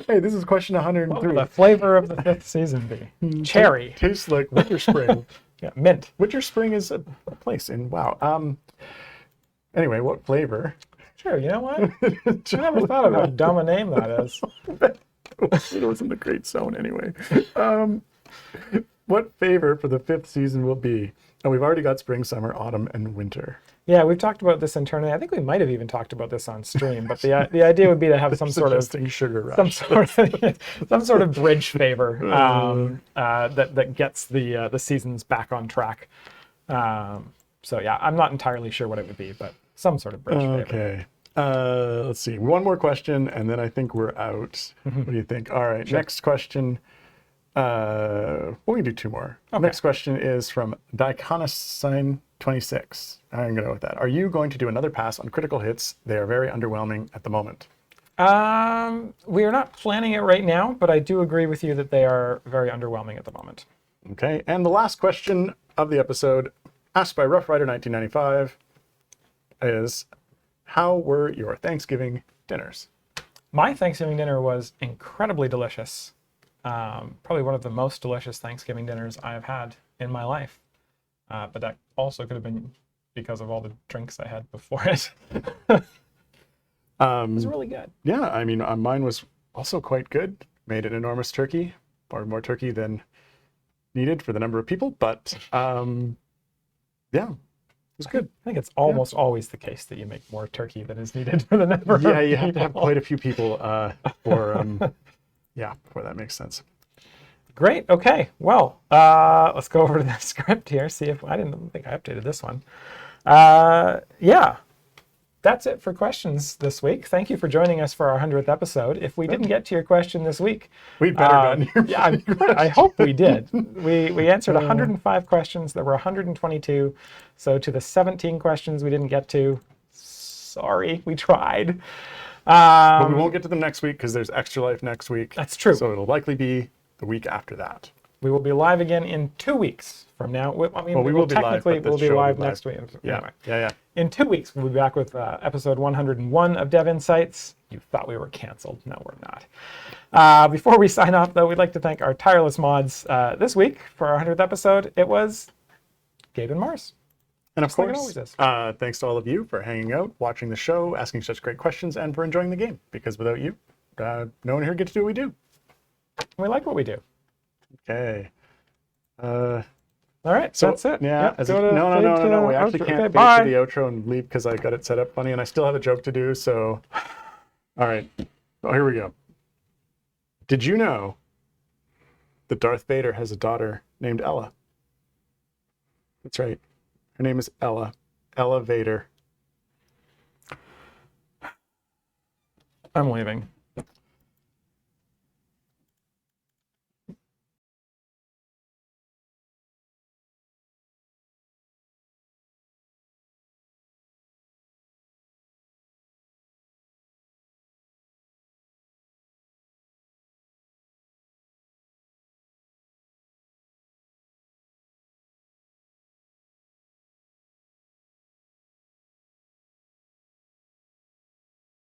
Hey, this is question What 103. will the flavor of the 5th season be? Cherry. Tastes like winter spring. Yeah, mint. Winter spring is a place in wow. Anyway, what flavor? Sure. You know what? I never thought of how dumb a name that is. It was in the Great Zone anyway. What favor for the 5th season will be? And we've already got spring, summer, autumn, and winter. Yeah, we've talked about this internally. I think we might have even talked about this on stream. But the idea would be to have some sort of Suggesting sugar rush. some sort of bridge favor that gets the seasons back on track. So yeah, I'm not entirely sure what it would be, but some sort of bridge favor. Okay. Let's see. One more question, and then I think we're out. What do you think? All right. Next question. We can do 2 more. Okay. Next question is from Diconosine26. I'm going to go with that. Are you going to do another pass on critical hits? They are very underwhelming at the moment. We are not planning it right now, but I do agree with you that they are very underwhelming at the moment. Okay. And the last question of the episode, asked by Rough Rider 1995, is how were your Thanksgiving dinners? My Thanksgiving dinner was incredibly delicious. Probably one of the most delicious Thanksgiving dinners I have had in my life. But that also could have been because of all the drinks I had before it. It was really good. Yeah, I mean, mine was also quite good. Made an enormous turkey, or more turkey than needed for the number of people, but yeah, it was good. I think it's almost always the case that you make more turkey than is needed for the number of Yeah, you have to have people. quite a few people before that makes sense. Great. Okay. Well, let's go over to the script here. See if I didn't think I updated this one. Yeah, that's it for questions this week. Thank you for joining us for our 100th episode. If we didn't get to your question this week, We better gotten your yeah, I hope we did. We answered 105 questions. There were 122. So to the 17 questions we didn't get to, sorry, we tried. But we won't get to them next week because there's Extra Life next week. That's true. So it'll likely be the week after that. We will be live again in 2 weeks from now. I mean, Well, we will be live, technically but the we'll be show will be live live. next week. Yeah, Anyway. yeah. In 2 weeks, we'll be back with episode 101 of Dev Insights. You thought we were canceled. No, we're not. Before we sign off, though, we'd like to thank our tireless mods this week for our 100th episode. It was Gabe and Mars. And of Just like it course, always is. thanks to all of you for hanging out, watching the show, asking such great questions, and for enjoying the game. Because without you, no one here gets to do what we do. We like what we do. Okay. All right, So that's it. Yeah. Yep, go to No. fade to We actually outro. can't Okay, fade bye. to the outro and leave because I got it set up funny, and I still have a joke to do. So, all right. Oh, here we go. Did you know that Darth Vader has a daughter named Ella? That's right. Her name is Ella. Ella Vader. I'm leaving.